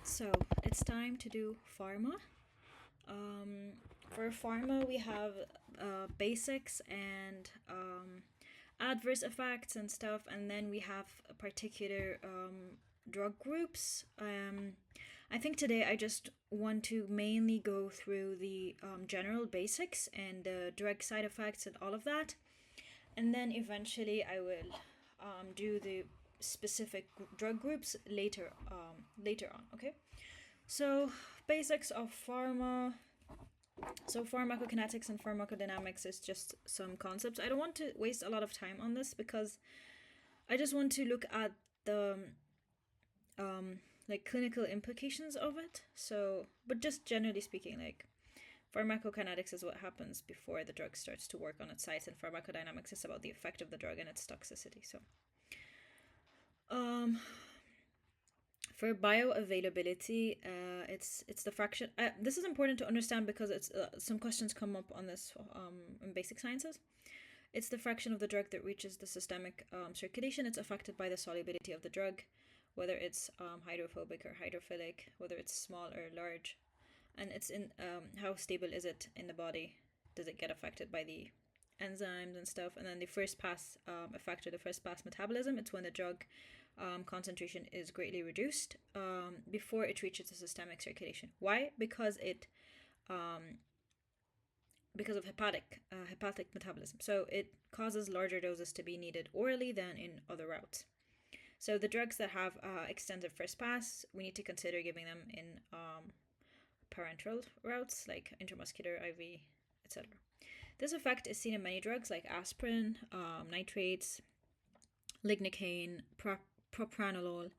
So it's time to do pharma. For pharma, we have basics and adverse effects and stuff, and then we have particular drug groups. I think today I just want to mainly go through the general basics and the drug side effects and all of that, and then eventually I will do the specific drug groups later on. Okay. So, basics of pharma. So, pharmacokinetics and pharmacodynamics is just some concepts. I don't want to waste a lot of time on this because I just want to look at the like clinical implications of it. So, but just generally speaking, like pharmacokinetics is what happens before the drug starts to work on its site, and pharmacodynamics is about the effect of the drug and its toxicity. So, um, for bioavailability, it's the fraction. This is important to understand because it's some questions come up on this in basic sciences. It's the fraction of the drug that reaches the systemic circulation. It's affected by the solubility of the drug, whether it's hydrophobic or hydrophilic, whether it's small or large, and it's in how stable is it in the body? Does it get affected by the enzymes and stuff? And then the first pass effect or the first pass metabolism. It's when the drug concentration is greatly reduced before it reaches the systemic circulation. Why? Because of hepatic metabolism. So it causes larger doses to be needed orally than in other routes. So the drugs that have extensive first pass, we need to consider giving them in parenteral routes like intramuscular, IV, etc. This effect is seen in many drugs like aspirin, nitrates, lignocaine, propranolol,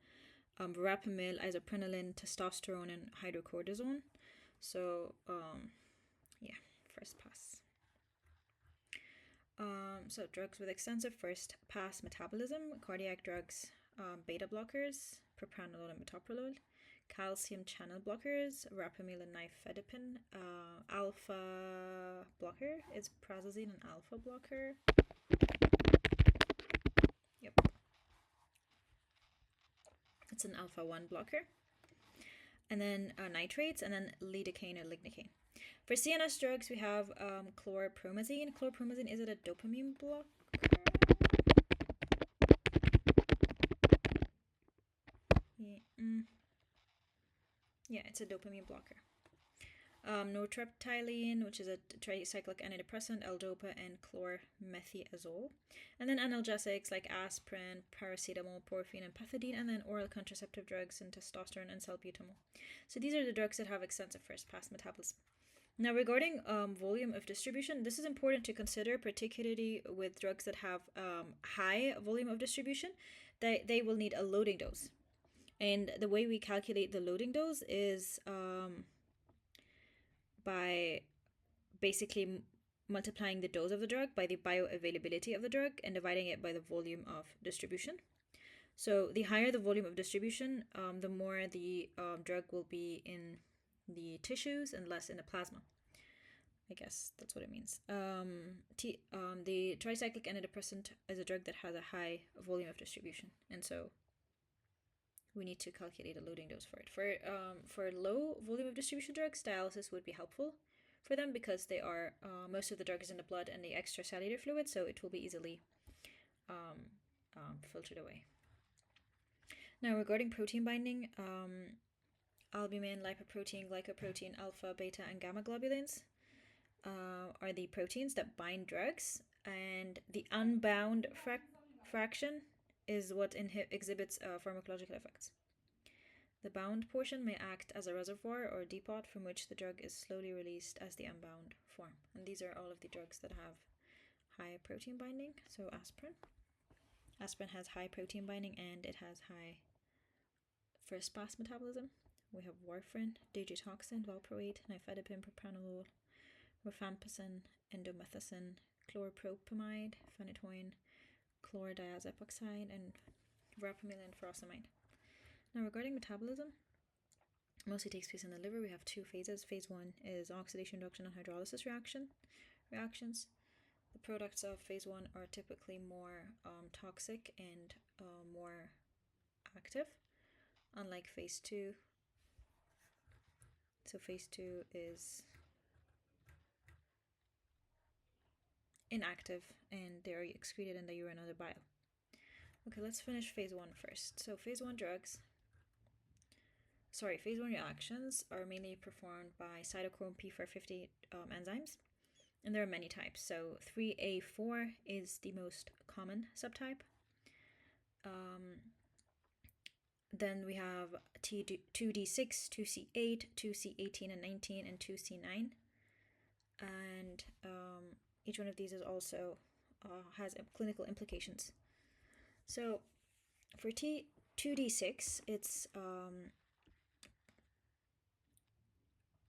verapamil, isoprenaline, testosterone, and hydrocortisone. So, yeah, first pass. So drugs with extensive first pass metabolism, cardiac drugs, beta blockers, propranolol and metoprolol, calcium channel blockers, verapamil and nifedipine, alpha blocker is prazosin, an alpha blocker. Yep, it's an alpha 1 blocker. And then nitrates, and then lidocaine or lignocaine. For CNS drugs, we have chlorpromazine. Chlorpromazine, is it a dopamine blocker? Yeah, it's a dopamine blocker. Nortriptyline, which is a tricyclic antidepressant, L-dopa, and chlormethiazole. And then analgesics like aspirin, paracetamol, morphine, and pethidine, and then oral contraceptive drugs and testosterone and salbutamol. So these are the drugs that have extensive first-pass metabolism. Now, regarding volume of distribution, this is important to consider, particularly with drugs that have high volume of distribution. They will need a loading dose. And the way we calculate the loading dose is by basically multiplying the dose of the drug by the bioavailability of the drug and dividing it by the volume of distribution. So the higher the volume of distribution, the more the drug will be in the tissues and less in the plasma. I guess that's what it means. The tricyclic antidepressant is a drug that has a high volume of distribution, and so we need to calculate a loading dose for it. For low volume of distribution drugs, dialysis would be helpful for them because they are most of the drug is in the blood and the extracellular fluid, so it will be easily filtered away. Now, regarding protein binding, albumin, lipoprotein, glycoprotein, alpha, beta, and gamma globulins are the proteins that bind drugs, and the unbound fraction is what exhibits pharmacological effects. The bound portion may act as a reservoir or depot from which the drug is slowly released as the unbound form. And these are all of the drugs that have high protein binding. So aspirin. Aspirin has high protein binding and it has high first pass metabolism. We have warfarin, digitoxin, valproate, nifedipine, propranolol, rifampicin, indomethacin, chloropropamide, phenytoin, chlordiazepoxide, and verapamil and furosemide. Now, regarding metabolism, mostly takes place in the liver. We have two phases. Phase 1 is oxidation, reduction, and hydrolysis reactions. The products of phase 1 are typically more toxic and more active, unlike phase 2, So phase 2 is inactive and they are excreted in the urine or the bile. Okay, let's finish phase 1 first. So phase 1 reactions are mainly performed by cytochrome P450 enzymes, and there are many types. So 3A4 is the most common subtype. Then we have T2D6, 2C8, 2C18 and 19, and 2C9. And each one of these is also has clinical implications. So for T2D6, it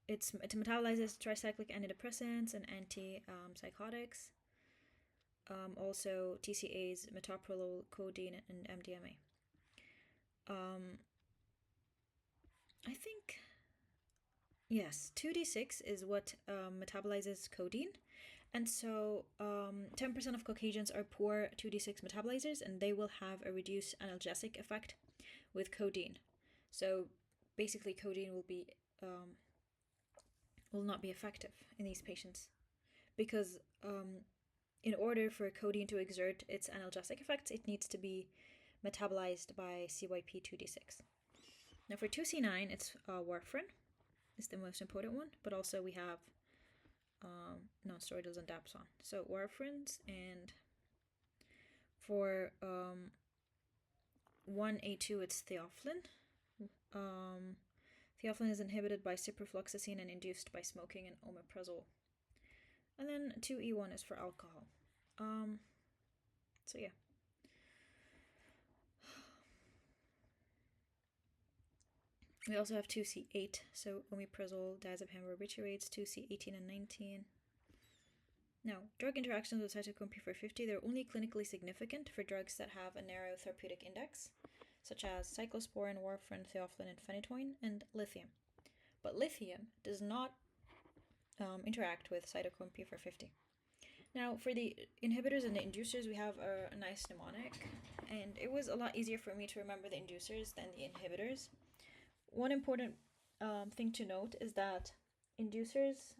metabolizes tricyclic antidepressants and antipsychotics. Also TCAs, metoprolol, codeine, and MDMA. I think, yes, 2D6 is what metabolizes codeine. And so 10% of Caucasians are poor 2D6 metabolizers, and they will have a reduced analgesic effect with codeine. So basically codeine will not be effective in these patients because in order for codeine to exert its analgesic effects, it needs to be metabolized by CYP2D6. Now for 2C9, it's warfarin is the most important one, but also we have non-steroidals and dapsone. So warfarins, and for 1A2, it's theophylline. Theophylline is inhibited by ciprofloxacin and induced by smoking and omeprazole. And then 2E1 is for alcohol. So yeah. We also have 2C8, so omeprazole, diazepam, barbiturates, 2C18 and 19. Now, drug interactions with cytochrome P450, they're only clinically significant for drugs that have a narrow therapeutic index, such as cyclosporin, warfarin, theophylline, and phenytoin, and lithium. But lithium does not interact with cytochrome P450. Now, for the inhibitors and the inducers, we have a nice mnemonic, and it was a lot easier for me to remember the inducers than the inhibitors. One important thing to note is that inducers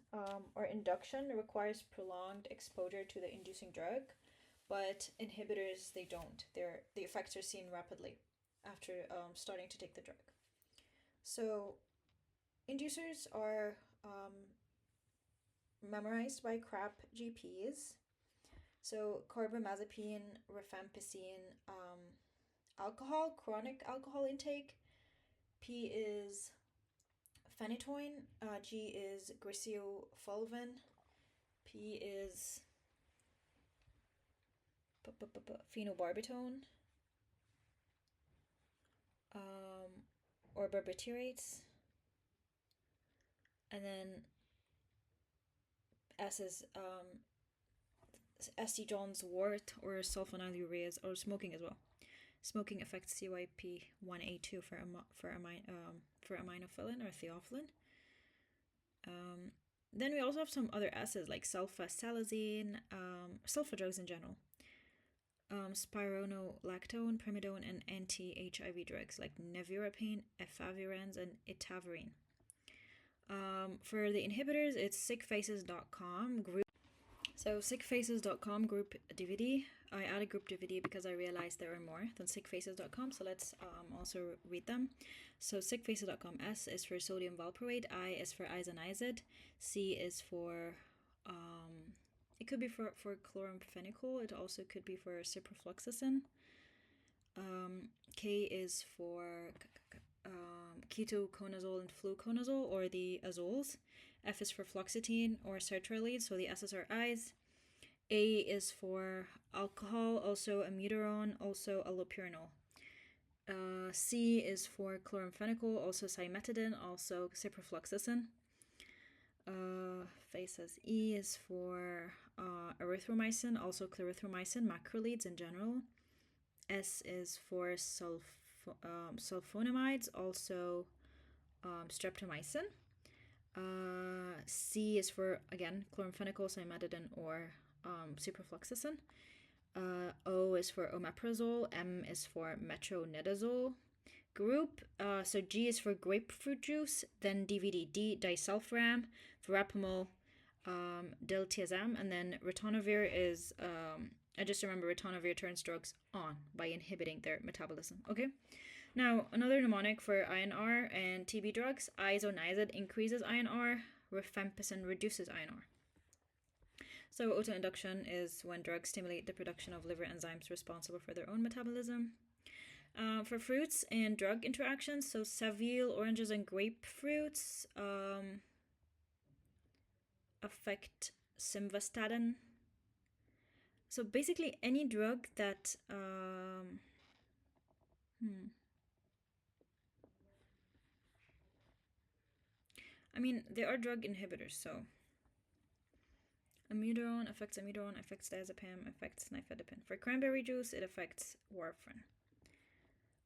or induction requires prolonged exposure to the inducing drug, but inhibitors, they don't. The effects are seen rapidly after starting to take the drug. So inducers are memorized by CRAP GPs. So carbamazepine, rifampicin, alcohol, chronic alcohol intake. P is phenytoin, G is griseofulvin, P is phenobarbital, or barbiturates, and then S is S.C. John's wort or sulfonylureas, or smoking as well. Smoking affects CYP1A2 for aminophylline or theophylline. Then we also have some other S's like sulfasalazine, sulfa drugs in general, spironolactone, primidone, and anti-HIV drugs like nevirapine, efavirenz, and itaverine. For the inhibitors, it's sickfaces.com group. So sickfaces.com group DVD. I added group DVD because I realized there are more than sickfaces.com, so let's also read them. So sickfaces.com, S is for sodium valproate, I is for isoniazid, C is for it could be for chloramphenicol, it also could be for ciprofloxacin. K is for ketoconazole and fluconazole, or the azoles. F is for fluoxetine or sertraline, so the S's are I's. A is for alcohol, also amiodarone, also allopurinol. C is for chloramphenicol, also cimetidine, also ciprofloxacin. Faces E is for erythromycin, also clarithromycin, macrolides in general. S is for sulfonamides, also streptomycin. C is for, again, chloramphenicol, cimetidine, or ciprofloxacin. O is for omeprazole. M is for metronidazole. group. So G is for grapefruit juice, then DVD, D disulfiram, verapamil, diltiazem, and then ritonavir is, I just remember ritonavir turns drugs on by inhibiting their metabolism. Okay. Now, another mnemonic for INR and TB drugs, isoniazid increases INR, rifampicin reduces INR. So autoinduction is when drugs stimulate the production of liver enzymes responsible for their own metabolism. For fruits and drug interactions, so Savile, oranges, and grapefruits affect simvastatin. So basically any drug that I mean, there are drug inhibitors, so amiodarone affects diazepam, affects nifedipine. For cranberry juice, it affects warfarin.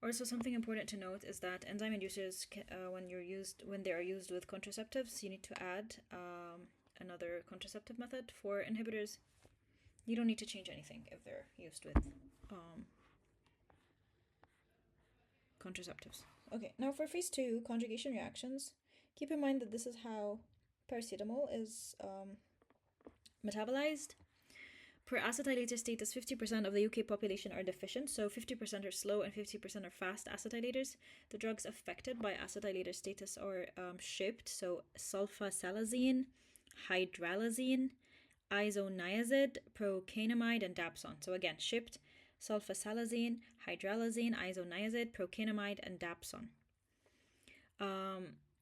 Also, something important to note is that enzyme inducers, when they are used with contraceptives, you need to add another contraceptive method. For inhibitors, you don't need to change anything if they're used with contraceptives. Okay, now for phase 2, conjugation reactions, keep in mind that this is how paracetamol is metabolized. Per acetylator status, 50% of the UK population are deficient, so 50% are slow and 50% are fast acetylators. The drugs affected by acetylator status are shipped, so sulfasalazine, hydralazine, isoniazid, procainamide, and dapsone. So again, shipped, sulfasalazine, hydralazine, isoniazid, procainamide, and dapsone.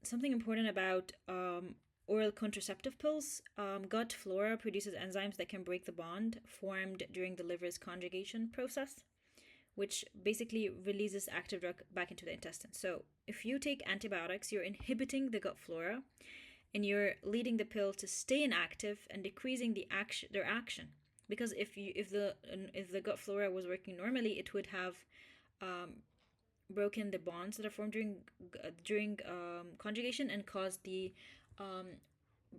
Something important about oral contraceptive pills, gut flora produces enzymes that can break the bond formed during the liver's conjugation process, which basically releases active drug back into the intestine. So if you take antibiotics, you're inhibiting the gut flora, and you're leading the pill to stay inactive and decreasing their action. Because if the gut flora was working normally, it would have broken the bonds that are formed during conjugation and caused the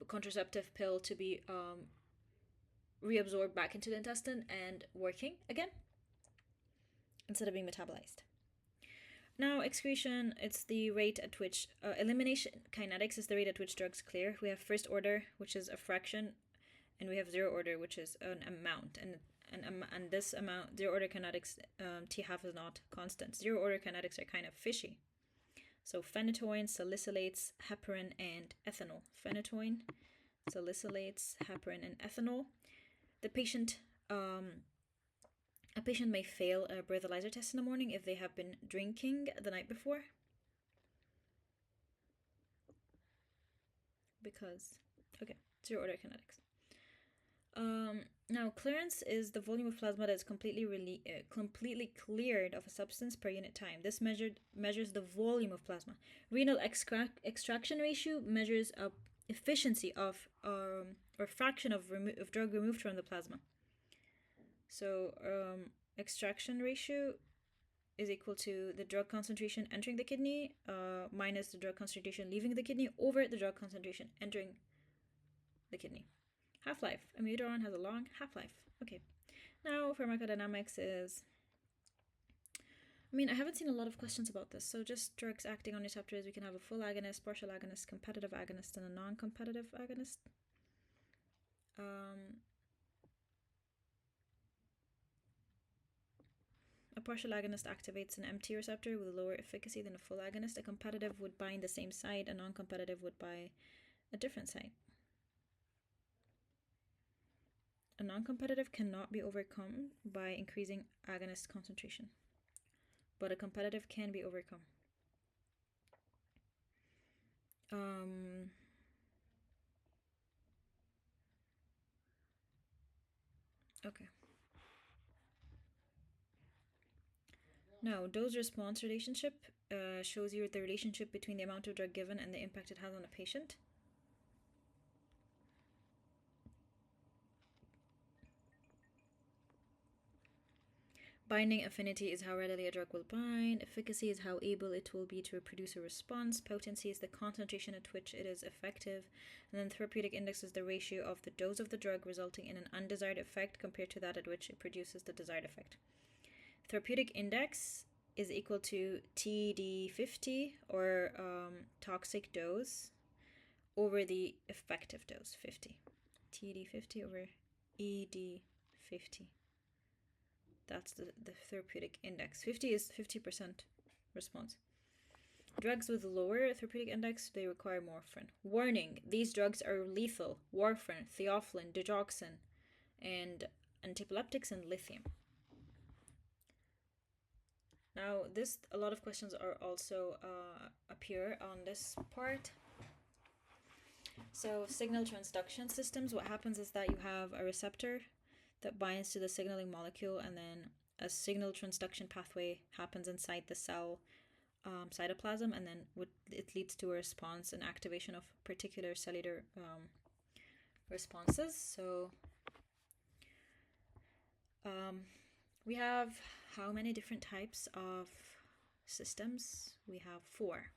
contraceptive pill to be reabsorbed back into the intestine and working again instead of being metabolized. Now, excretion, it's the rate at which elimination kinetics is the rate at which drugs clear. We have first order, which is a fraction, and we have zero order, which is an amount. And this amount, zero order kinetics, T half is not constant. Zero order kinetics are kind of fishy. So phenytoin, salicylates, heparin, and ethanol. Phenytoin, salicylates, heparin, and ethanol. A patient may fail a breathalyzer test in the morning if they have been drinking the night before. Because, okay, zero order kinetics. Now, clearance is the volume of plasma that is completely cleared of a substance per unit time. This measures the volume of plasma. Renal extraction ratio measures efficiency of or fraction of drug removed from the plasma. So extraction ratio is equal to the drug concentration entering the kidney minus the drug concentration leaving the kidney over the drug concentration entering the kidney. Half-life. Amiodarone has a long half-life. Okay. Now, pharmacodynamics is... I haven't seen a lot of questions about this. So just drugs acting on receptors, we can have a full agonist, partial agonist, competitive agonist, and a non-competitive agonist. A partial agonist activates an MT receptor with lower efficacy than a full agonist. A competitive would bind the same site. A non-competitive would bind a different site. A non-competitive cannot be overcome by increasing agonist concentration, but a competitive can be overcome. Okay. Now, dose-response relationship shows you the relationship between the amount of drug given and the impact it has on a patient. Binding affinity is how readily a drug will bind. Efficacy is how able it will be to produce a response. Potency is the concentration at which it is effective. And then therapeutic index is the ratio of the dose of the drug resulting in an undesired effect compared to that at which it produces the desired effect. Therapeutic index is equal to TD50, or toxic dose, over the effective dose 50. TD50 over ED50. That's the therapeutic index. 50 is 50% response. Drugs with lower therapeutic index, they require warfarin. Warning, these drugs are lethal. Warfarin, theophylline, digoxin, and antiepileptics, and lithium. Now, a lot of questions are also appear on this part. So, signal transduction systems, what happens is that you have a receptor that binds to the signaling molecule, and then a signal transduction pathway happens inside the cell cytoplasm, and then it leads to a response and activation of particular cellular responses. So we have how many different types of systems? We have 4.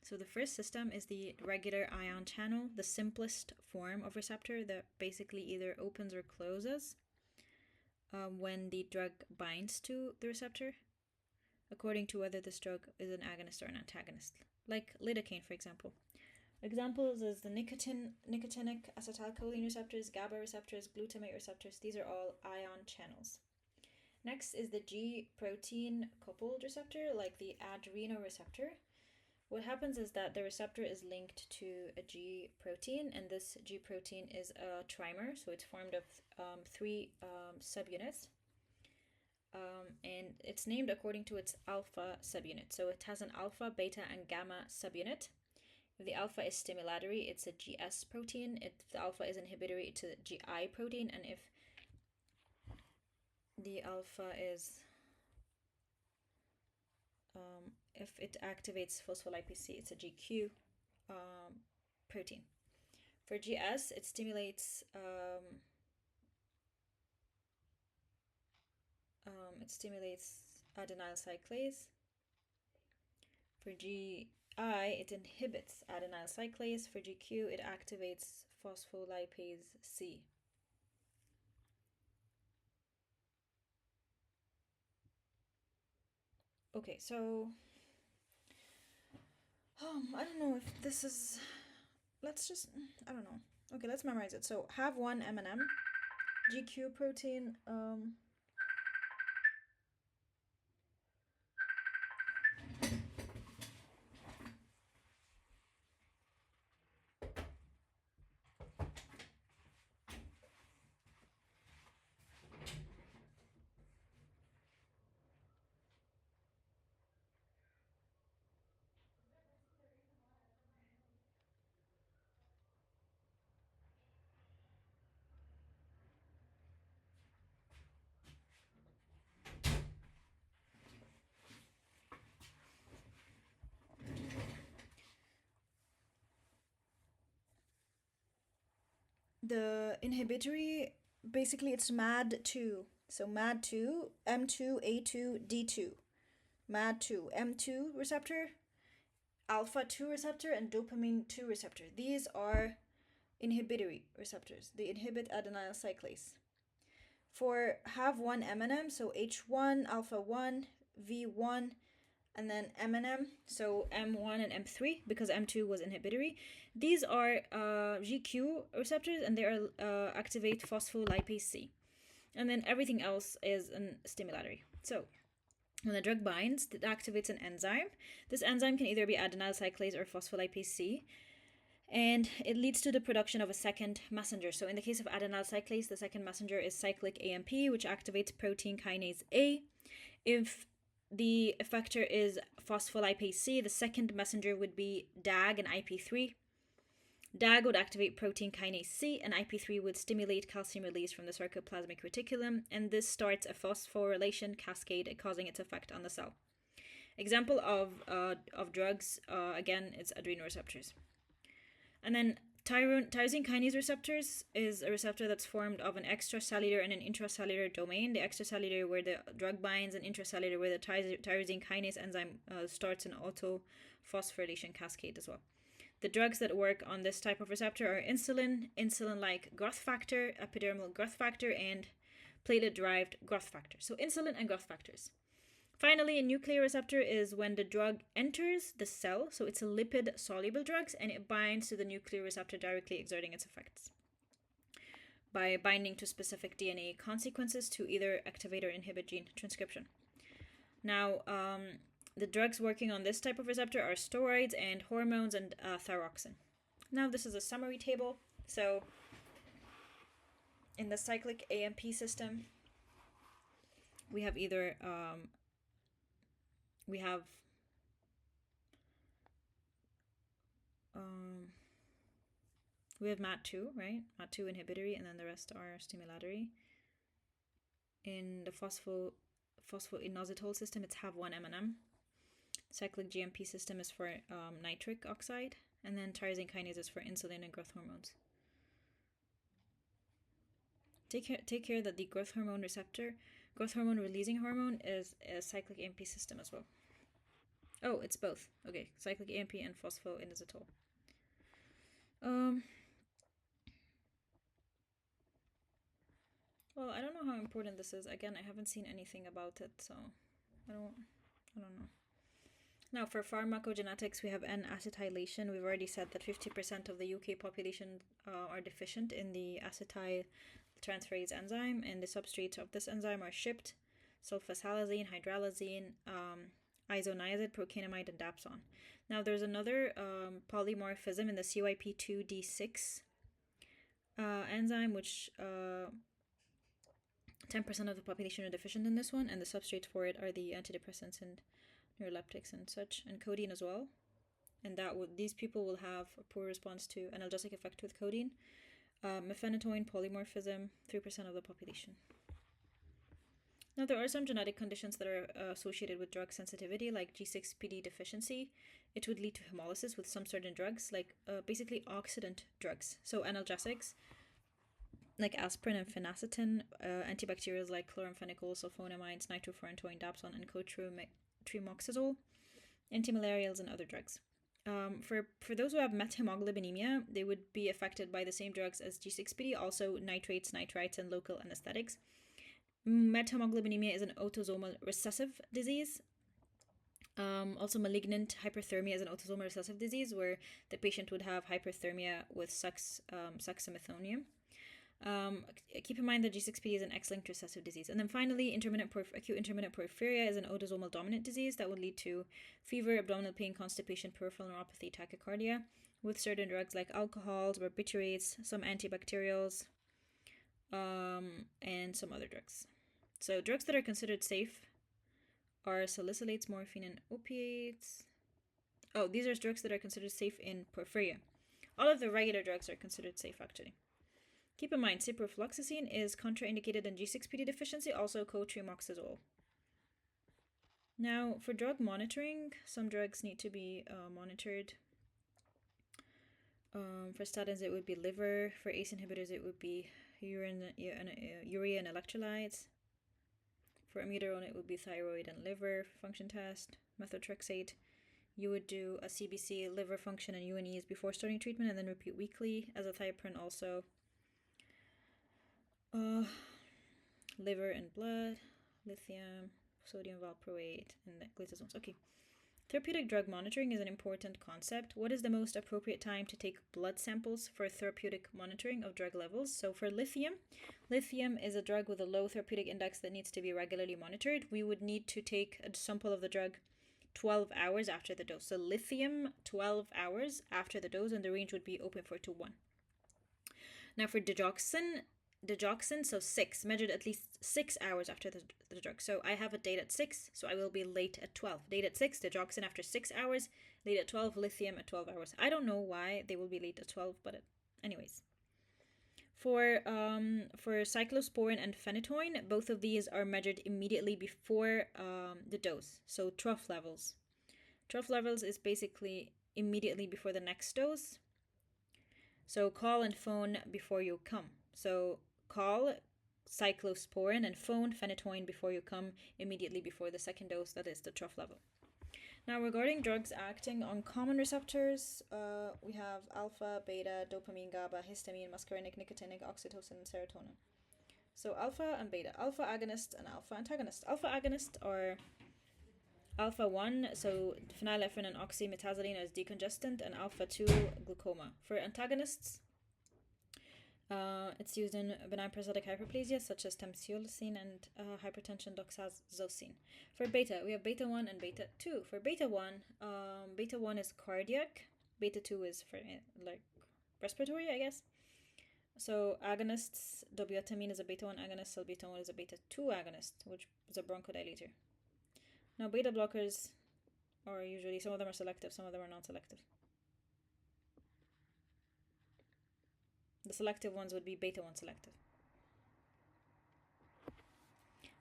So the first system is the regular ion channel, the simplest form of receptor that basically either opens or closes when the drug binds to the receptor, according to whether this drug is an agonist or an antagonist, like lidocaine, for example. Examples is the nicotinic acetylcholine receptors, GABA receptors, glutamate receptors. These are all ion channels. Next is the G protein coupled receptor, like the adrenoreceptor. What happens is that the receptor is linked to a G protein, and this G protein is a trimer, so it's formed of 3 subunits. And it's named according to its alpha subunit. So it has an alpha, beta, and gamma subunit. If the alpha is stimulatory, it's a GS protein. If the alpha is inhibitory, it's a GI protein. And if the alpha is, if it activates phospholipase C, it's a GQ protein. For GS, it stimulates adenyl cyclase. For GI, it inhibits adenyl cyclase. For GQ, it activates phospholipase C. Okay, so I don't know if this is. I don't know. Okay, let's memorize it. So have one M&M, GQ protein. The inhibitory, basically it's MAD2. So MAD2, M2, A2, D2. MAD2, M2 receptor, alpha 2 receptor, and dopamine 2 receptor. These are inhibitory receptors. They inhibit adenyl cyclase. For have one M&M, so H1, alpha 1, V1, and then M&M, so M1 and M3, because M2 was inhibitory. These are GQ receptors, and they activate phospholipase C. And then everything else is an stimulatory. So when the drug binds, it activates an enzyme. This enzyme can either be adenyl cyclase or phospholipase C, and it leads to the production of a second messenger. So in the case of adenyl cyclase, the second messenger is cyclic AMP, which activates protein kinase A. If the effector is phospholipase C, the second messenger would be DAG and IP3. DAG would activate protein kinase C, and IP3 would stimulate calcium release from the sarcoplasmic reticulum, and this starts a phosphorylation cascade, causing its effect on the cell. Example of drugs, again, it's adrenoreceptors. And then tyrosine kinase receptors is a receptor that's formed of an extracellular and an intracellular domain. The extracellular where the drug binds, and intracellular where the tyrosine kinase enzyme starts an autophosphorylation cascade as well. The drugs that work on this type of receptor are insulin, insulin-like growth factor, epidermal growth factor, and platelet-derived growth factors. So insulin and growth factors. Finally, a nuclear receptor is when the drug enters the cell, so it's a lipid-soluble drug, and it binds to the nuclear receptor, directly exerting its effects by binding to specific DNA consequences to either activate or inhibit gene transcription. Now, the drugs working on this type of receptor are steroids and hormones and thyroxine. Now, this is a summary table. So, in the cyclic AMP system, we have either we have MAT2, right? MAT2 inhibitory, and then the rest are stimulatory. In the phosphoinositol system, it's HAV1-MNM. Cyclic GMP system is for nitric oxide, and then tyrosine kinase is for insulin and growth hormones. Take care that the growth hormone releasing hormone is a cyclic AMP system as well. Oh, it's both. Okay, cyclic AMP and phosphoinositol. Well, I don't know how important this is. Again, I haven't seen anything about it, so I don't know. Now, for pharmacogenetics, we have N-acetylation. We've already said that 50% of the UK population are deficient in the acetyl transferase enzyme, and the substrates of this enzyme are shipped: sulfasalazine, hydralazine, isoniazid, procainamide, and dapsone. Now, there's another polymorphism in the CYP2D6 enzyme, which 10% of the population are deficient in this one, and the substrates for it are the antidepressants and neuroleptics and such, and codeine as well. And these people will have a poor response to analgesic effect with codeine. Mephenetoin polymorphism, 3% of the population. Now, there are some genetic conditions that are associated with drug sensitivity, like G6PD deficiency. It would lead to hemolysis with some certain drugs, like basically oxidant drugs. So analgesics, like aspirin and phenacetin, antibacterials like chloramphenicol, sulfonamides, nitrofurantoin, dapsone, and cotrimoxazole, antimalarials, and other drugs. For those who have methemoglobinemia, they would be affected by the same drugs as G6PD, also nitrates, nitrites, and local anesthetics. Methemoglobinemia is an autosomal recessive disease. Also, malignant hyperthermia is an autosomal recessive disease where the patient would have hyperthermia with succinylcholine. Keep in mind that G6PD is an X-linked recessive disease. And then finally, acute intermittent porphyria is an autosomal dominant disease that would lead to fever, abdominal pain, constipation, peripheral neuropathy, tachycardia, with certain drugs like alcohols, barbiturates, some antibacterials, and some other drugs. So drugs that are considered safe are salicylates, morphine, and opiates. Oh, these are drugs that are considered safe in porphyria. All of the regular drugs are considered safe, actually. Keep in mind, ciprofloxacin is contraindicated in G6PD deficiency, also cotrimoxazole. Now, for drug monitoring, some drugs need to be monitored. For statins, it would be liver. For ACE inhibitors, it would be urea and electrolytes. For amiodarone, it would be thyroid and liver function test. Methotrexate, you would do a CBC, liver function, and UNEs before starting treatment, and then repeat weekly. Azathioprine also. Liver and blood, lithium, sodium valproate, and glitazones. Okay. Therapeutic drug monitoring is an important concept. What is the most appropriate time to take blood samples for therapeutic monitoring of drug levels? So for lithium is a drug with a low therapeutic index that needs to be regularly monitored. We would need to take a sample of the drug 12 hours after the dose. So lithium, 12 hours after the dose, and the range would be 0.4 to 1. Now for digoxin, so 6, measured at least 6 hours after the drug. So I have a date at 6, so I will be late at 12. Date at 6, digoxin after 6 hours, late at 12, lithium at 12 hours. I don't know why they will be late at 12, but anyways. For cyclosporin and phenytoin, both of these are measured immediately before the dose, so trough levels. Trough levels is basically immediately before the next dose. So call and phone before you come. So call cyclosporin and phone phenytoin before you come, immediately before the second dose, that is the trough level. Now, regarding drugs acting on common receptors, we have alpha, beta, dopamine, GABA, histamine, muscarinic, nicotinic, oxytocin, and serotonin. So alpha and beta, alpha agonist and alpha antagonist. Alpha agonist are alpha 1, so phenylephrine and oxymetazoline as decongestant, and alpha 2, glaucoma. For antagonists, it's used in benign prostatic hyperplasia such as tamsulosin and hypertension doxazocine. For beta, we have beta 1 and beta 2. For beta 1 is cardiac, beta 2 is for like respiratory, I guess. So agonists, dobutamine is a beta 1 agonist, salbutamol is a beta 2 agonist, which is a bronchodilator. Now beta blockers are usually, some of them are selective, some of them are non-selective. The selective ones would be beta 1 selective.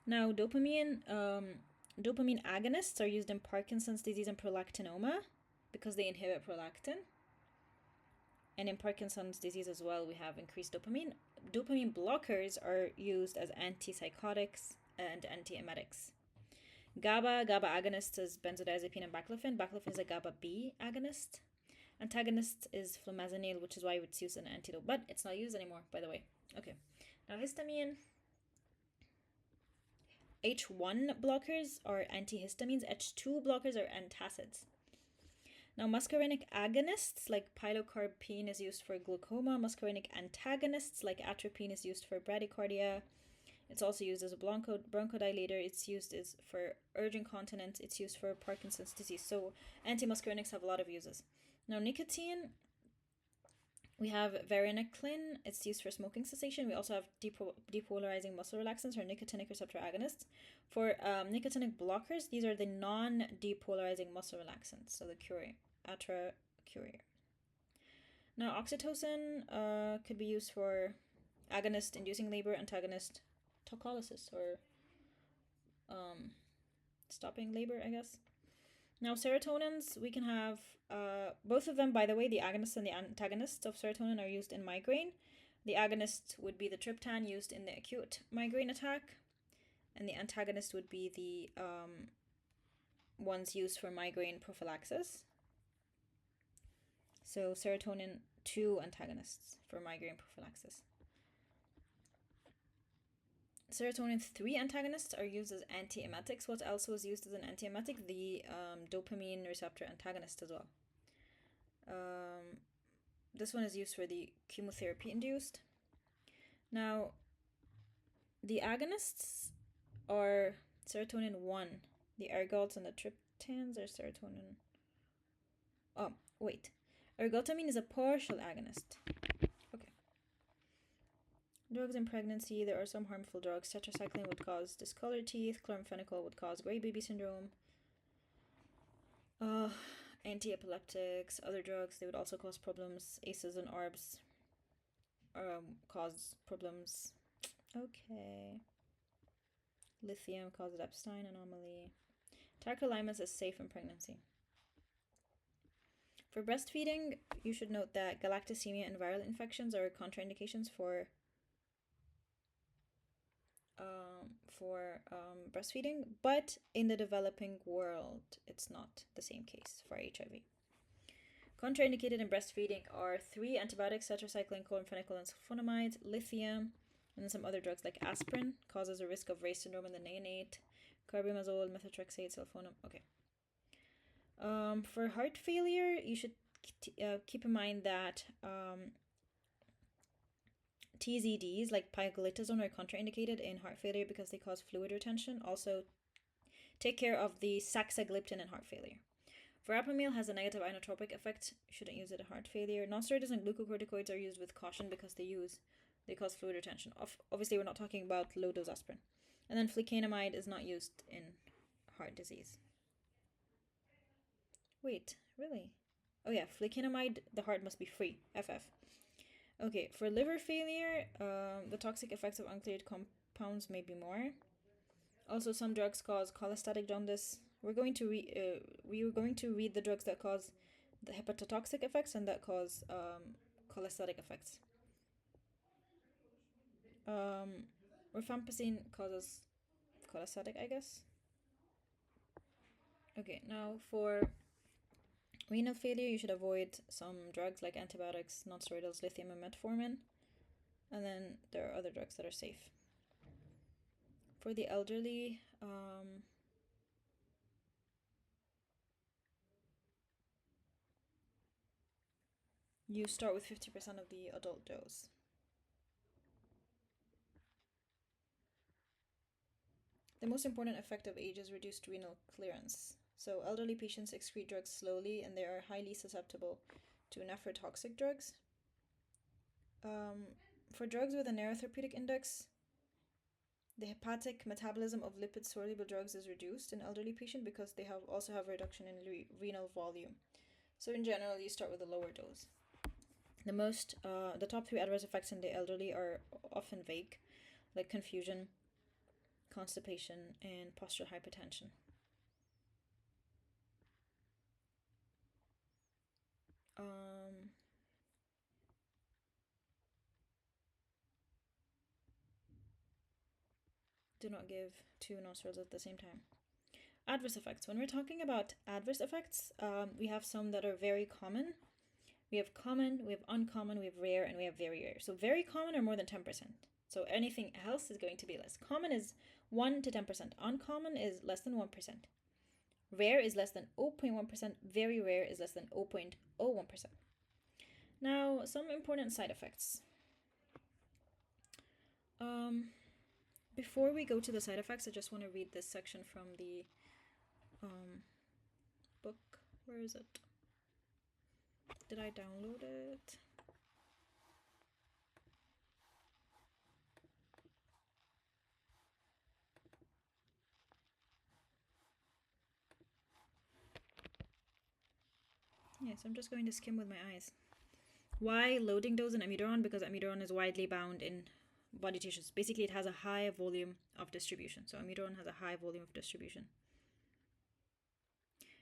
Now dopamine agonists are used in Parkinson's disease and prolactinoma because they inhibit prolactin. And in Parkinson's disease as well, we have increased dopamine. Dopamine blockers are used as antipsychotics and antiemetics. GABA agonist is benzodiazepine and baclofen. Baclofen is a GABA B agonist. Antagonist is flumazenil, which is why it's used as an antidote, but it's not used anymore, by the way. Okay, now histamine. H1 blockers are antihistamines. H2 blockers are antacids. Now, muscarinic agonists like pilocarpine is used for glaucoma. Muscarinic antagonists like atropine is used for bradycardia. It's also used as a bronchodilator. It's used for urgent continence. It's used for Parkinson's disease. So antimuscarinics have a lot of uses. Now, nicotine, we have varenicline. It's used for smoking cessation. We also have depolarizing muscle relaxants or nicotinic receptor agonists. For nicotinic blockers, these are the non-depolarizing muscle relaxants, so the Atra-Curia. Now, oxytocin could be used for agonist inducing labor, antagonist tocolysis, or stopping labor, I guess. Now, serotonins, we can have both of them, by the way, the agonists and the antagonists of serotonin are used in migraine. The agonist would be the triptan used in the acute migraine attack, and the antagonist would be the ones used for migraine prophylaxis. So serotonin 2 antagonists for migraine prophylaxis. Serotonin 3 antagonists are used as antiemetics. What else was used as an antiemetic? The dopamine receptor antagonist as well. This one is used for the chemotherapy induced. Now, the agonists are serotonin 1. The ergots and the triptans are serotonin. Oh, wait. Ergotamine is a partial agonist. Okay. Drugs in pregnancy, there are some harmful drugs. Tetracycline would cause discolored teeth. Chloramphenicol would cause gray baby syndrome. Anti-epileptics, other drugs, they would also cause problems. ACEs and ARBs cause problems. Okay. Lithium causes Epstein anomaly. Tacrolimus is safe in pregnancy. For breastfeeding, you should note that galactosemia and viral infections are contraindications for breastfeeding, but in the developing world, it's not the same case for HIV. Contraindicated in breastfeeding are 3 antibiotics: tetracycline, chloramphenicol, and sulfonamide. Lithium, and some other drugs like aspirin causes a risk of Ray's syndrome in the neonate. Carbimazole, methotrexate, sulfonam. Okay. For heart failure, you should keep in mind that TZDs like pioglitazone are contraindicated in heart failure because they cause fluid retention. Also, take care of the saxagliptin in heart failure. Verapamil has a negative inotropic effect. You shouldn't use it in heart failure. Nonsteroids and glucocorticoids are used with caution because they cause fluid retention. Obviously, we're not talking about low-dose aspirin. And then flecainamide is not used in heart disease. Wait, really? Oh yeah, flecainamide, the heart must be free, FF. Okay, for liver failure, the toxic effects of uncleared compounds may be more. Also, some drugs cause cholestatic jaundice. We were going to read the drugs that cause the hepatotoxic effects and that cause cholestatic effects. Rifampicin causes cholestatic, I guess. Okay, now for renal failure, you should avoid some drugs like antibiotics, nonsteroidals, lithium, and metformin. And then there are other drugs that are safe. For the elderly, you start with 50% of the adult dose. The most important effect of age is reduced renal clearance. So elderly patients excrete drugs slowly and they are highly susceptible to nephrotoxic drugs. For drugs with a narrow therapeutic index, the hepatic metabolism of lipid soluble drugs is reduced in elderly patients because they also have a reduction in renal volume. So in general, you start with a lower dose. The top 3 adverse effects in the elderly are often vague, like confusion, constipation, and postural hypertension. Do not give 2 nostrils at the same time. Adverse effects. When we're talking about adverse effects, we have some that are very common. We have common, we have uncommon, we have rare, and we have very rare. So very common are more than 10%. So anything else is going to be less. Common is 1 to 10%. Uncommon is less than 1%. Rare is less than 0.1%. Very rare is less than 0.01%. Now, some important side effects. Before we go to the side effects, I just want to read this section from the book. Where is it? Did I download it? Yes, I'm just going to skim with my eyes. Why loading dose in amiodarone? Because amiodarone is widely bound in body tissues. Basically, it has a high volume of distribution. So amiodarone has a high volume of distribution.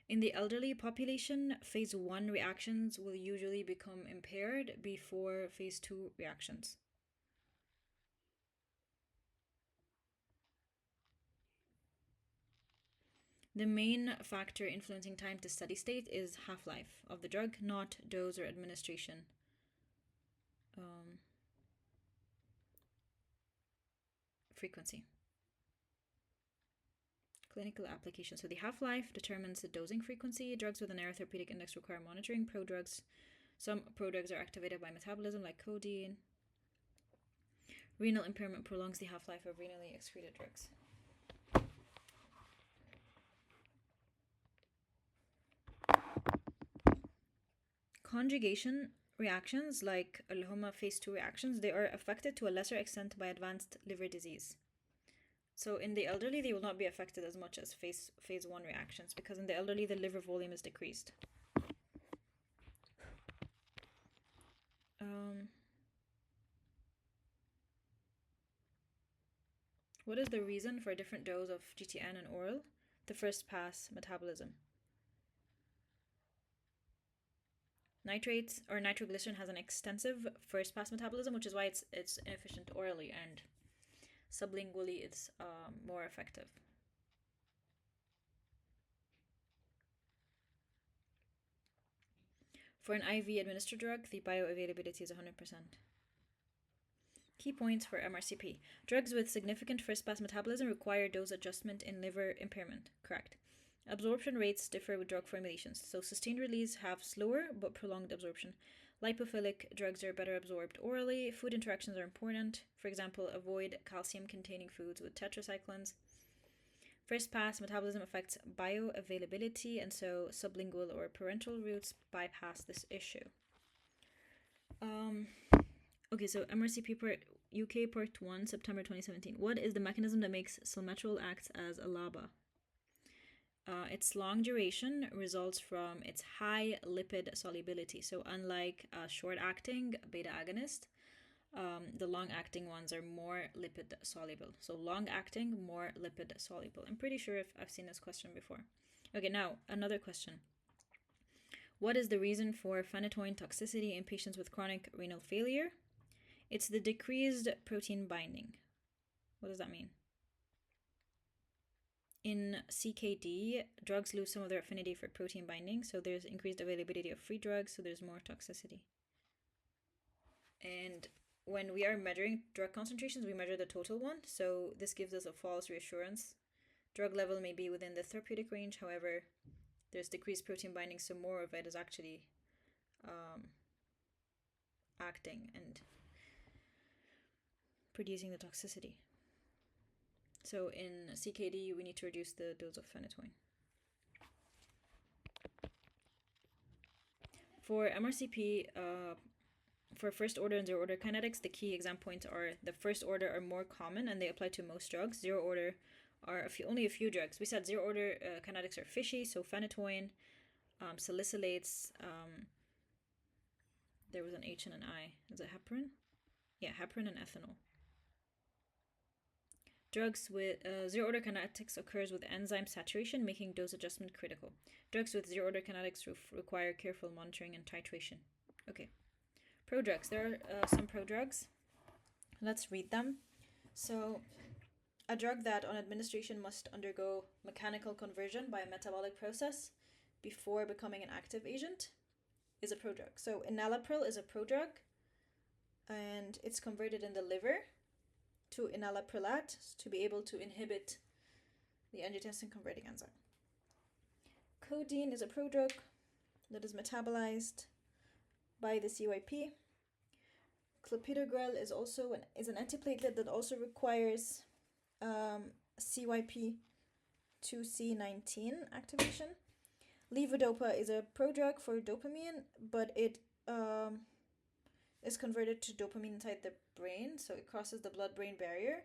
In the elderly population, phase 1 reactions will usually become impaired before phase 2 reactions. The main factor influencing time to steady state is half-life of the drug, not dose or administration. Frequency. Clinical application. So the half-life determines the dosing frequency. Drugs with a narrow therapeutic index require monitoring. Some prodrugs are activated by metabolism, like codeine. Renal impairment prolongs the half-life of renally excreted drugs. Conjugation reactions, like Alhoma phase 2 reactions, they are affected to a lesser extent by advanced liver disease. So in the elderly, they will not be affected as much as phase 1 reactions, because in the elderly, the liver volume is decreased. What is the reason for a different dose of GTN and oral? The first pass metabolism. Nitrates or nitroglycerin has an extensive first pass metabolism, which is why it's inefficient orally, and sublingually it's more effective. For an IV administered drug, the bioavailability is 100%. Key points for MRCP. Drugs with significant first pass metabolism require dose adjustment in liver impairment. Correct. Absorption rates differ with drug formulations, so sustained release have slower but prolonged absorption. Lipophilic drugs are better absorbed orally. Food interactions are important. For example, avoid calcium-containing foods with tetracyclines. First pass metabolism affects bioavailability, and so sublingual or parenteral routes bypass this issue. Okay, so MRCP UK Part 1, September 2017. What is the mechanism that makes salmeterol act as a LABA? Its long duration results from its high lipid solubility. So unlike a short-acting beta agonist, the long-acting ones are more lipid soluble. So long-acting, more lipid soluble. I'm pretty sure I've seen this question before. Okay, now another question. What is the reason for phenytoin toxicity in patients with chronic renal failure? It's the decreased protein binding. What does that mean? In CKD, drugs lose some of their affinity for protein binding, so there's increased availability of free drugs, so there's more toxicity. And when we are measuring drug concentrations, we measure the total one. So this gives us a false reassurance. Drug level may be within the therapeutic range. However, there's decreased protein binding, so more of it is actually acting and producing the toxicity. So in CKD, we need to reduce the dose of phenytoin. For MRCP, for first order and zero order kinetics, the key exam points are the first order are more common and they apply to most drugs. Zero order are only a few drugs. We said zero order kinetics are fishy, so phenytoin, salicylates, there was an H and an I. Is it heparin? Yeah, heparin and ethanol. Drugs with zero order kinetics occurs with enzyme saturation, making dose adjustment critical. Drugs with zero order kinetics require careful monitoring and titration. Okay. Prodrugs. There are some prodrugs. Let's read them. So, a drug that on administration must undergo mechanical conversion by a metabolic process before becoming an active agent is a prodrug. So, enalapril is a prodrug, and it's converted in the liver to enalaprilat to be able to inhibit the angiotensin converting enzyme. Codeine is a prodrug that is metabolized by the CYP. Clopidogrel is also an antiplatelet that also requires CYP 2C19 activation. Levodopa is a prodrug for dopamine, but it is converted to dopamine inside the brain, so it crosses the blood-brain barrier.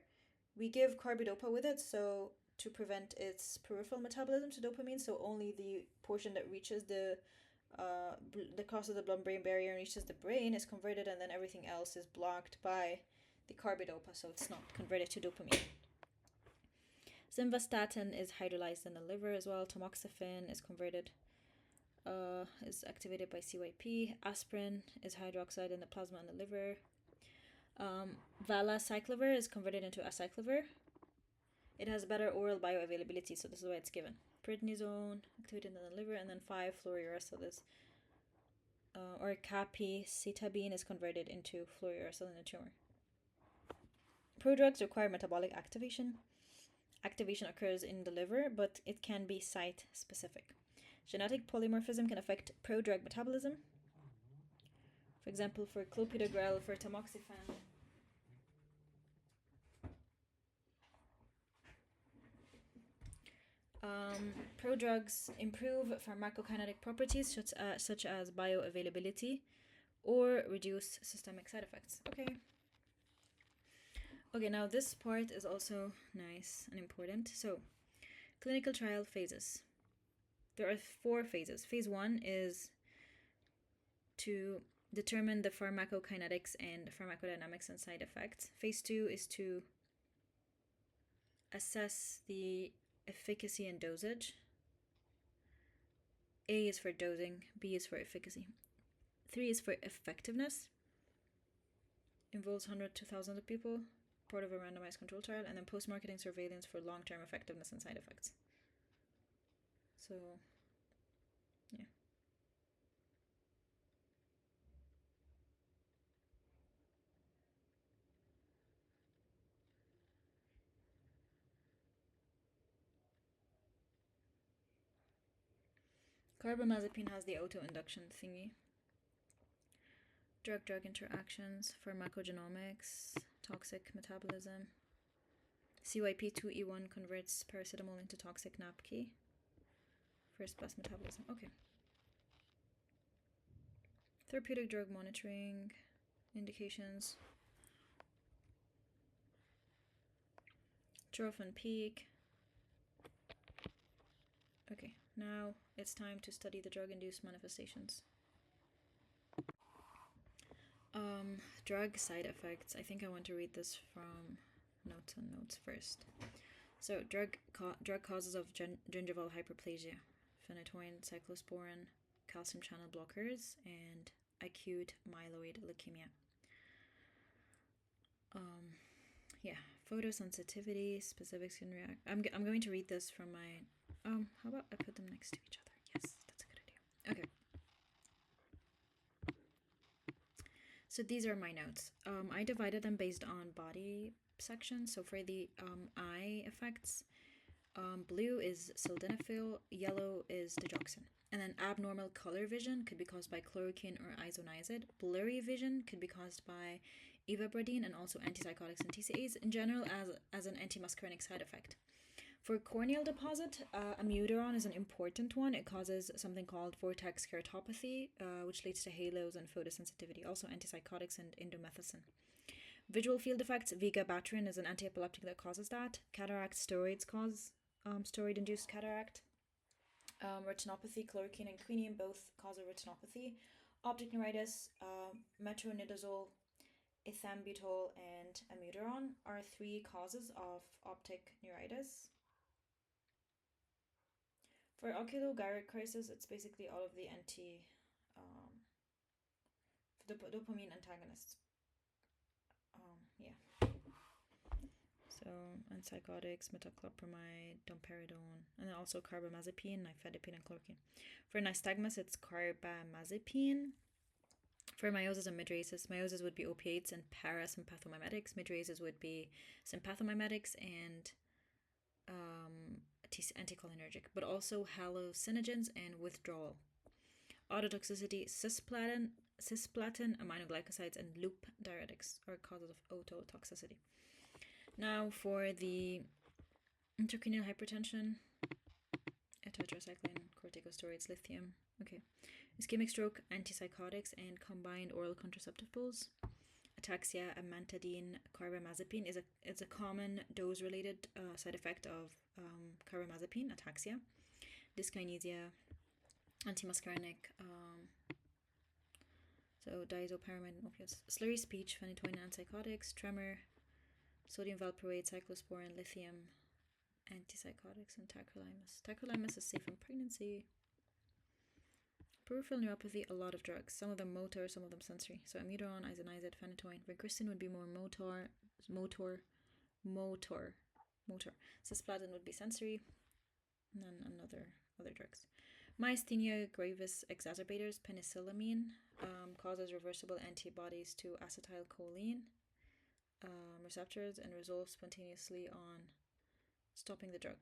We give carbidopa with it, so to prevent its peripheral metabolism to dopamine, so only the portion that reaches the crosses the blood-brain barrier and reaches the brain is converted, and then everything else is blocked by the carbidopa, so it's not converted to dopamine. Simvastatin is hydrolyzed in the liver as well. Tamoxifen is converted, is activated by CYP. Aspirin is hydroxide in the plasma in the liver. Valacyclovir is converted into acyclovir. It has better oral bioavailability, so this is why it's given. Prednisone activated in the liver, and then 5-fluorouracil or capecitabine is converted into fluorouracil in the tumor. Prodrugs require metabolic activation. Activation occurs in the liver, but it can be site-specific. Genetic polymorphism can affect prodrug metabolism. For example, for clopidogrel, for tamoxifen, prodrugs improve pharmacokinetic properties such as bioavailability or reduce systemic side effects. Okay, now this part is also nice and important. So, clinical trial phases. There are 4 phases. Phase 1 is to determine the pharmacokinetics and pharmacodynamics and side effects. Phase 2 is to assess the efficacy and dosage. A is for dosing, B is for efficacy. 3 is for effectiveness. Involves 100 to thousands of people, part of a randomized control trial, and then post-marketing surveillance for long-term effectiveness and side effects. So, yeah. Carbamazepine has the auto-induction thingy. Drug-drug interactions, pharmacogenomics, toxic metabolism. CYP2E1 converts paracetamol into toxic NAPK. First plus metabolism. Okay. Therapeutic drug monitoring, indications. Trough and peak. Okay, now it's time to study the drug-induced manifestations. Drug side effects. I think I want to read this from notes and notes first. So, drug causes of gingival hyperplasia: phenytoin, cyclosporin, calcium channel blockers, and acute myeloid leukemia. Yeah, photosensitivity, specific skin react. I'm going to read this from my. How about I put them next to each other? Yes, that's a good idea. Okay. So these are my notes. I divided them based on body section. So for the eye effects, blue is sildenafil, yellow is digoxin. And then abnormal color vision could be caused by chloroquine or isoniazid. Blurry vision could be caused by ivabradine and also antipsychotics and TCAs in general as an antimuscarinic side effect. For corneal deposit, amiodarone is an important one. It causes something called vortex keratopathy, which leads to halos and photosensitivity. Also antipsychotics and indomethacin. Visual field effects, vigabatrin is an antiepileptic that causes that. Cataract steroids cause steroid-induced cataract. Retinopathy, chloroquine and quinine both cause a retinopathy. Optic neuritis, metronidazole, ethambutol, and amiodarone are 3 causes of optic neuritis. For oculogyric crisis, it's basically all of the dopamine antagonists. Yeah. So, antipsychotics, metoclopramide, domperidone, and then also carbamazepine, nifedipine, and chloroquine. For nystagmus, it's carbamazepine. For meiosis and mydriasis, meiosis would be opiates and parasympathomimetics. Mydriasis would be sympathomimetics and anticholinergic, but also hallucinogens and withdrawal. Ototoxicity, cisplatin, aminoglycosides, and loop diuretics are causes of ototoxicity. Now for the intracranial hypertension, tetracycline, corticosteroids, lithium. Okay. Ischemic stroke, antipsychotics, and combined oral contraceptive pills. Ataxia, amantadine, carbamazepine is a common dose-related side effect of carbamazepine, ataxia. Dyskinesia, antimuscarinic, so diazopyramide and opiates. Slurry speech, phenytoin, antipsychotics. Tremor, sodium valproate, cyclosporin, lithium, antipsychotics, and tacrolimus. Tacrolimus is safe in pregnancy. Peripheral neuropathy, a lot of drugs. Some of them motor, some of them sensory. So amiodarone, isoniazid, phenytoin. Vincristine would be more motor. Cisplatin would be sensory. And then other drugs. Myasthenia gravis exacerbators, penicillamine, causes reversible antibodies to acetylcholine receptors and resolve spontaneously on stopping the drug.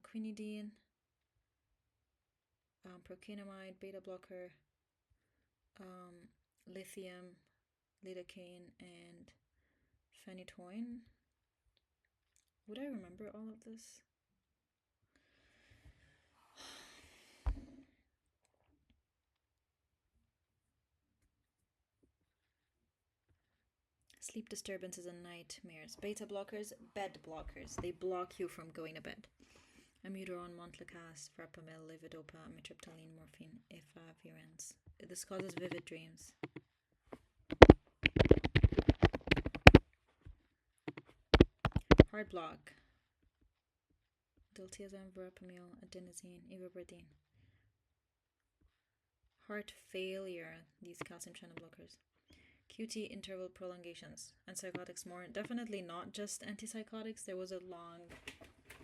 Quinidine, procainamide, beta blocker, lithium, lidocaine, and phenytoin. Would I remember all of this? Sleep disturbances and nightmares. Beta blockers, bed blockers. They block you from going to bed. Amiodarone, Montlacast, Frapamil, Levodopa, amitriptyline, morphine, efavirenz. This causes vivid dreams. Heart block. Diltiazem, verapamil, adenosine, ivabradine. Heart failure. These calcium channel blockers. QT interval prolongations. Antipsychotics more. Definitely not just antipsychotics. There was a long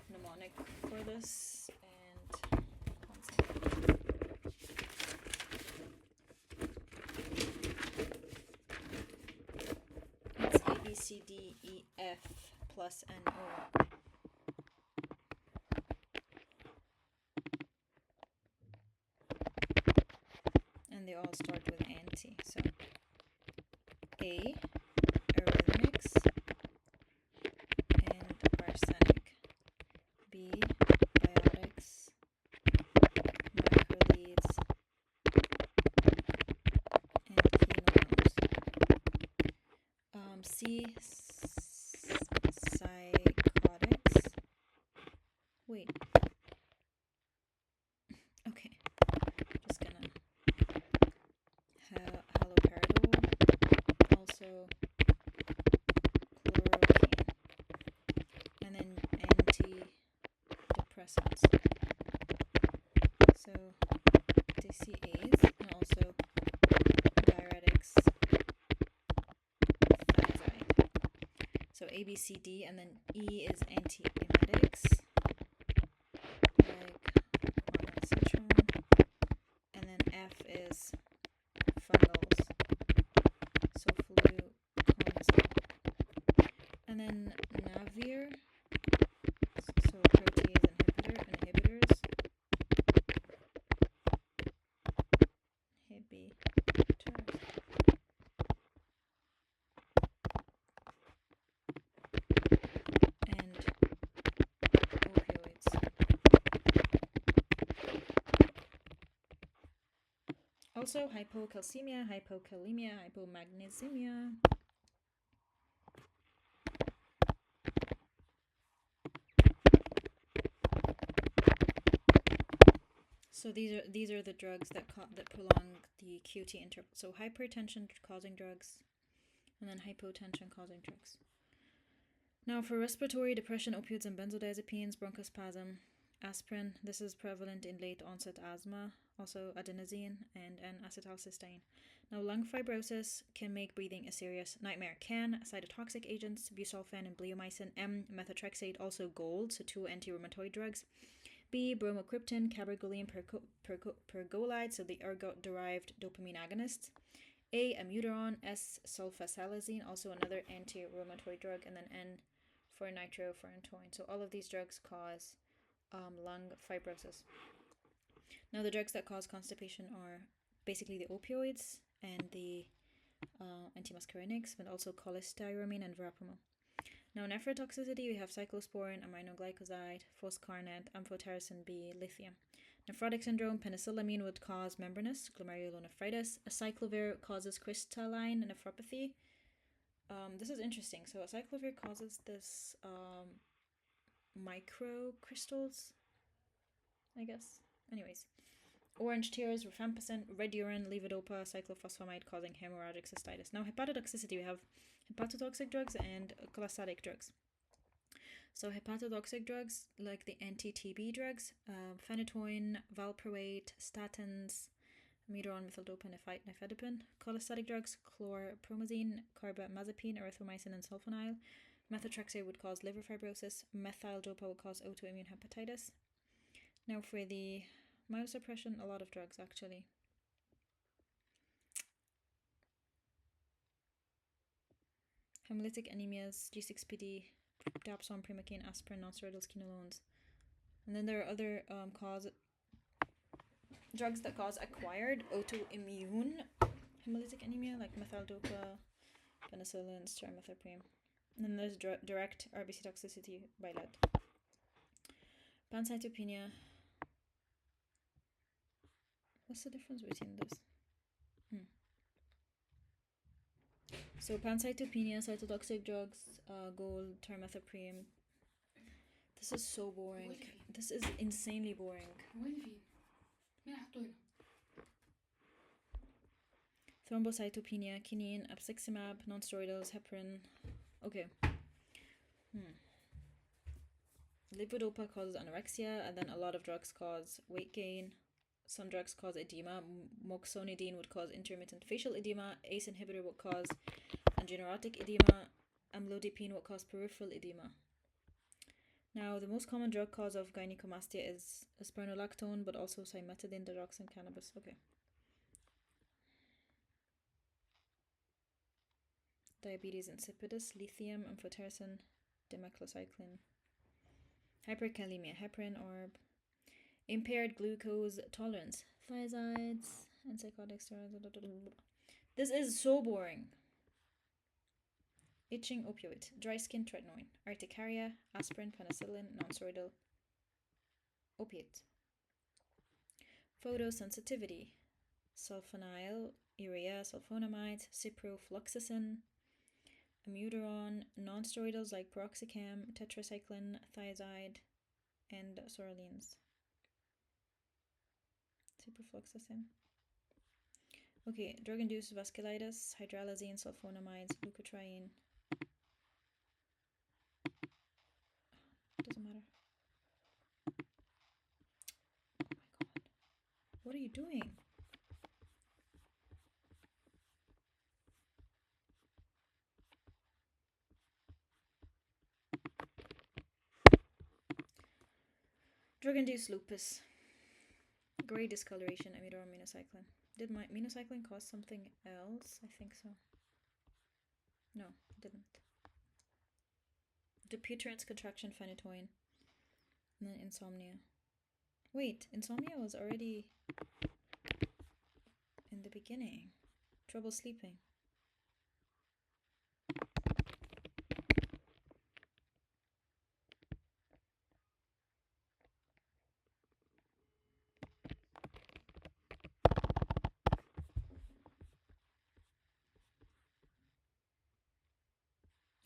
mnemonic for this, and it's A, B, C, D, E, F plus N, O. And they all start with anti. So A, arrhythmics and arsenic. B, biotics, microleads, and keynotes. C, psychotics. Wait. Okay. Just gonna haloperidol. Also chloroquine. And then antidepressants. So TCAs and also diuretics, thiazide. So A, B, C, D, and then E is antiemetics, like ondansetron, and then F is fungals, so be and opioids. Also hypocalcemia, hypokalemia, hypomagnesemia. So these are the drugs that prolong the QT interval. So hypertension causing drugs, and then hypotension causing drugs. Now for respiratory depression, opioids and benzodiazepines, bronchospasm, aspirin. This is prevalent in late onset asthma, also adenosine and acetylcysteine. Now lung fibrosis can make breathing a serious nightmare. Can cytotoxic agents, busulfan and bleomycin, M methotrexate, also gold, so two anti-rheumatoid drugs. B bromocriptine, cabergoline, pergolide, so the ergot-derived dopamine agonists. A amiodarone, S sulfasalazine, also another anti-rheumatoid drug, and then N for nitrofurantoin. So all of these drugs cause lung fibrosis. Now the drugs that cause constipation are basically the opioids and the antimuscarinics, but also cholestyramine and verapamil. Now nephrotoxicity, we have cyclosporin, aminoglycoside, foscarnet, amphotericin B, lithium. Nephrotic syndrome, penicillamine would cause membranous glomerulonephritis. Acyclovir causes crystalline nephropathy. This is interesting. So acyclovir causes this microcrystals, I guess. Anyways, orange tears, rifampicin, red urine, levodopa, cyclophosphamide causing hemorrhagic cystitis. Now hepatotoxicity, we have hepatotoxic drugs and cholestatic drugs. So hepatotoxic drugs like the anti-TB drugs, phenytoin, valproate, statins, amiodarone, methyl-dopa, nifedipine. Cholestatic drugs, chlorpromazine, carbamazepine, erythromycin, and sulfonyl. Methotrexate would cause liver fibrosis. Methyl-dopa would cause autoimmune hepatitis. Now for the myelosuppression, a lot of drugs actually. Hemolytic anemias, G6PD, dapsone, primacaine, aspirin, nonsteroidals, quinolones. And then there are other drugs that cause acquired autoimmune hemolytic anemia, like methyl-dopa, penicillin, trimethoprim. And then there's direct RBC toxicity by lead. Pancytopenia. What's the difference between this? So pancytopenia, cytotoxic drugs, gold, trimethoprim. This is so boring. This is insanely boring. Thrombocytopenia, quinine, abciximab, nonsteroidals, heparin. Okay. Levodopa causes anorexia, and then a lot of drugs cause weight gain. Some drugs cause edema. Moxonidine would cause intermittent facial edema. ACE inhibitor would cause angioneurotic edema. Amlodipine would cause peripheral edema. Now, the most common drug cause of gynecomastia is spironolactone, but also cimetidine, digoxin, cannabis. Okay. Diabetes insipidus, lithium, amphotericin, demeclocycline. Hyperkalemia, heparin, orb. Impaired glucose tolerance, thiazides, antipsychotic steroids. This is so boring. Itching, opioid. Dry skin, tretinoin. Urticaria, aspirin, penicillin, nonsteroidal, opiate. Photosensitivity, sulfonyl, urea, sulfonamide, ciprofloxacin, amiodarone, nonsteroidals like piroxicam, tetracycline, thiazide, and sorolines. Ciprofloxacin. Okay, drug-induced vasculitis, hydralazine, sulfonamides, leukotriene. Doesn't matter. Oh my god. What are you doing? Drug-induced lupus. Gray discoloration, amiodarone, minocycline. Did my minocycline cause something else? I think so. No, it didn't. Dupuytren's contraction, phenytoin. And then insomnia. Wait, insomnia was already in the beginning. beginning. Trouble sleeping.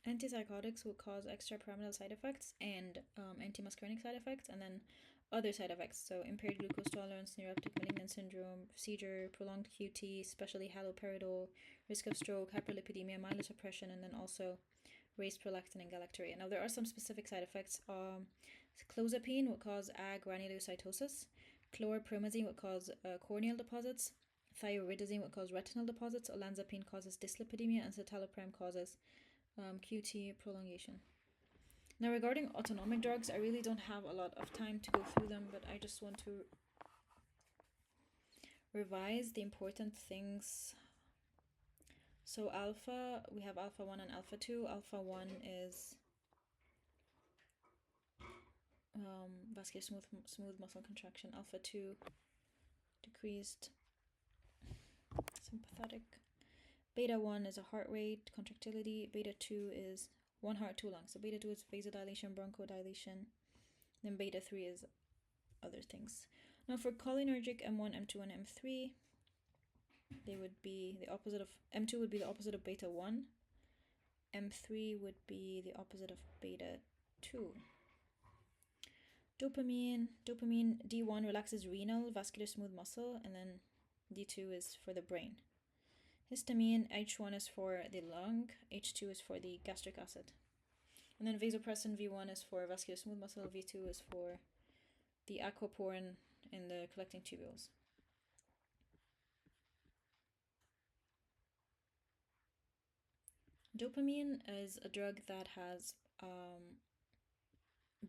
Antipsychotics will cause extrapyramidal side effects and antimuscarinic side effects, and then other side effects. So impaired glucose tolerance, neuroptic malignant syndrome, seizure, prolonged QT, especially haloperidol, risk of stroke, hyperlipidemia, myelosuppression, and then also raised prolactin and galactorrhea. Now there are some specific side effects. Clozapine will cause agranulocytosis. Chlorpromazine will cause corneal deposits. Thioridazine will cause retinal deposits. Olanzapine causes dyslipidemia, and citalopram causes QT prolongation. Now, regarding autonomic drugs, I really don't have a lot of time to go through them, but I just want to revise the important things. So alpha, we have alpha 1 and alpha 2. Alpha 1 is vascular smooth muscle contraction. Alpha 2, decreased sympathetic. Beta 1 is a heart rate, contractility. Beta 2 is one heart, two lungs. So beta 2 is vasodilation, bronchodilation. Then beta 3 is other things. Now for cholinergic M1, M2, and M3, they would be the opposite of M2 would be the opposite of beta 1. M3 would be the opposite of beta 2. Dopamine D1 relaxes renal, vascular smooth muscle, and then D2 is for the brain. Histamine, H1 is for the lung, H2 is for the gastric acid. And then vasopressin, V1 is for vascular smooth muscle, V2 is for the aquaporin in the collecting tubules. Dopamine is a drug that has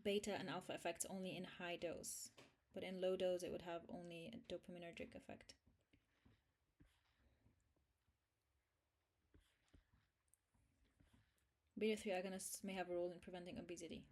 beta and alpha effects only in high dose, but in low dose it would have only a dopaminergic effect. Beta 3 agonists may have a role in preventing obesity.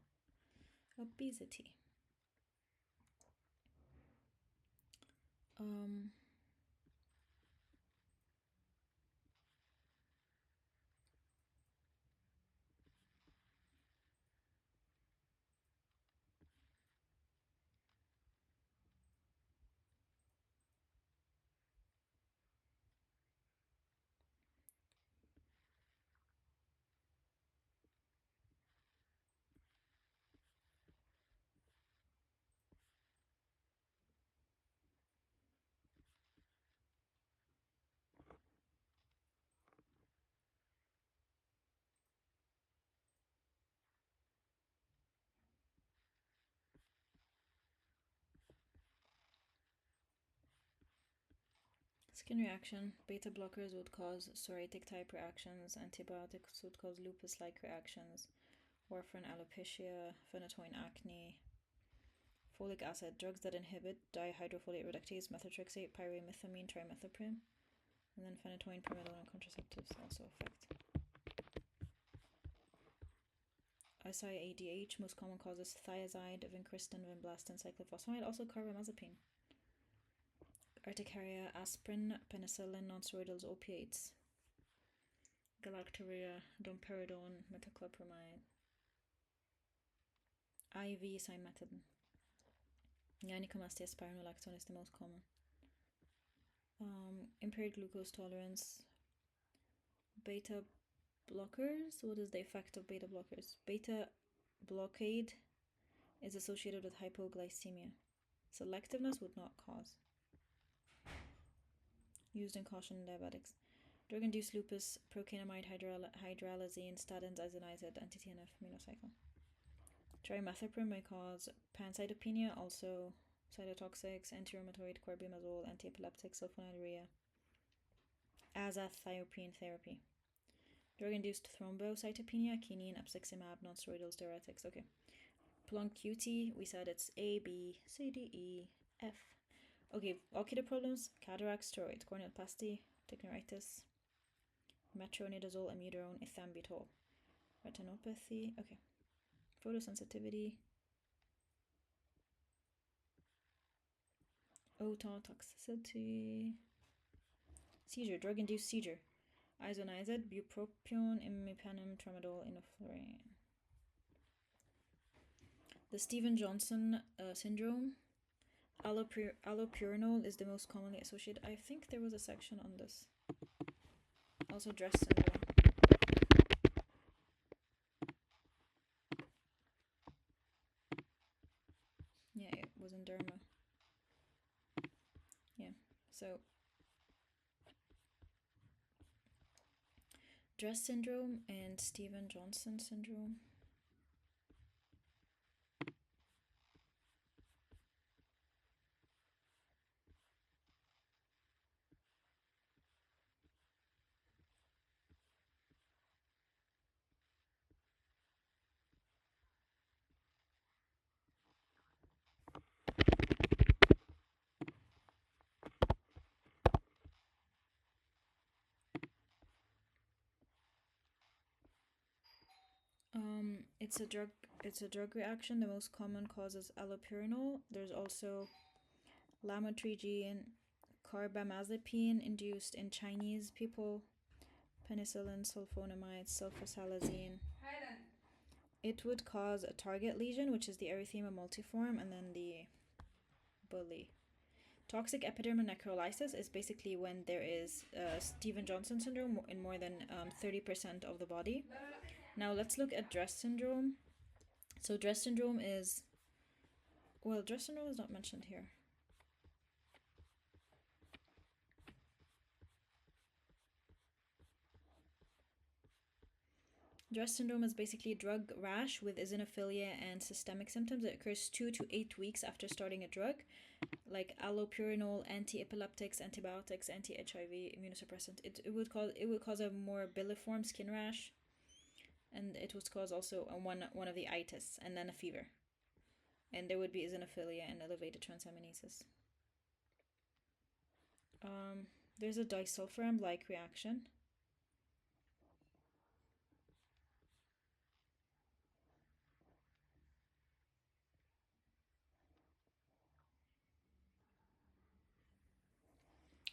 Skin reaction. Beta blockers would cause psoriatic type reactions. Antibiotics would cause lupus-like reactions. Warfarin alopecia, phenytoin acne. Folic acid. Drugs that inhibit dihydrofolate reductase, methotrexate, pyrimethamine, trimethoprim. And then phenytoin, primidone, and contraceptives also affect. SIADH, most common causes thiazide, vincristine, vinblastine, cyclophosphamide, also carbamazepine. Urticaria, aspirin, penicillin, nonsteroidals, opiates. Galactorrhea, domperidone, metoclopramide. IV cimetidine. Gynecomastia, spironolactone is the most common. Impaired glucose tolerance. Beta blockers. What is the effect of beta blockers? Beta blockade is associated with hypoglycemia. Selectiveness would not cause. Used in caution in diabetics. Drug-induced lupus, procainamide, hydralazine, statins, isoniazid, anti-TNF, minocycline. Trimethoprim may cause pancytopenia, also cytotoxics, anti-rheumatoid, carbimazole, anti-epileptic, sulfonylurea. Azathioprine therapy. Drug-induced thrombocytopenia, quinine, abciximab, nonsteroidals, diuretics. Okay. Prolonged QT, we said it's A, B, C, D, E, F. Okay, ocular problems, cataracts, steroids, corneoplasty, tachyneuritis, metronidazole, amiodarone, ethambutol. Retinopathy, okay. Photosensitivity, ototoxicity, Seizure, drug-induced seizure. Isoniazid, bupropion, imipenem, tramadol, inoflurane. The Stevens-Johnson syndrome. Allopurinol is the most commonly associated. I think there was a section on this. Also, dress syndrome. Yeah, it was in Derma. Yeah, so dress syndrome and Stevens-Johnson syndrome. It's a drug reaction. The most common cause is allopurinol. There's also lamotrigine, carbamazepine induced in Chinese people, penicillin, sulfonamide, sulfasalazine. It would cause a target lesion, which is the erythema multiforme, and then the bully. Toxic epidermal necrolysis is basically when there is Stevens-Johnson syndrome in more than 30% of the body. Now let's look at dress syndrome. So dress syndrome is, well, dress syndrome is not mentioned here. Dress syndrome is basically a drug rash with eosinophilia and systemic symptoms. It occurs 2 to 8 weeks after starting a drug, like allopurinol, anti-epileptics, antibiotics, anti-HIV, immunosuppressant. It would cause a morbilliform skin rash, and it would cause also one of the itis, and then a fever. And there would be eosinophilia and elevated transaminases. There's a disulfiram-like reaction.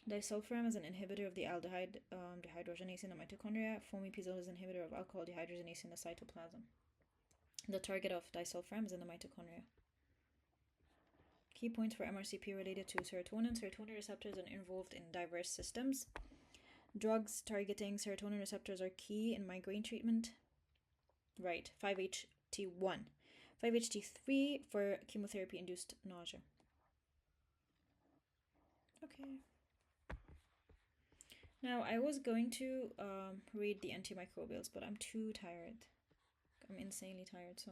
Disulfiram is an inhibitor of the aldehyde dehydrogenase in the mitochondria. Fomepizole is an inhibitor of alcohol dehydrogenase in the cytoplasm. The target of disulfiram is in the mitochondria. Key points for MRCP related to serotonin. Serotonin receptors are involved in diverse systems. Drugs targeting serotonin receptors are key in migraine treatment. Right, 5-HT1. 5-HT3 for chemotherapy-induced nausea. Okay. Now, I was going to read the antimicrobials, but I'm too tired. I'm insanely tired, so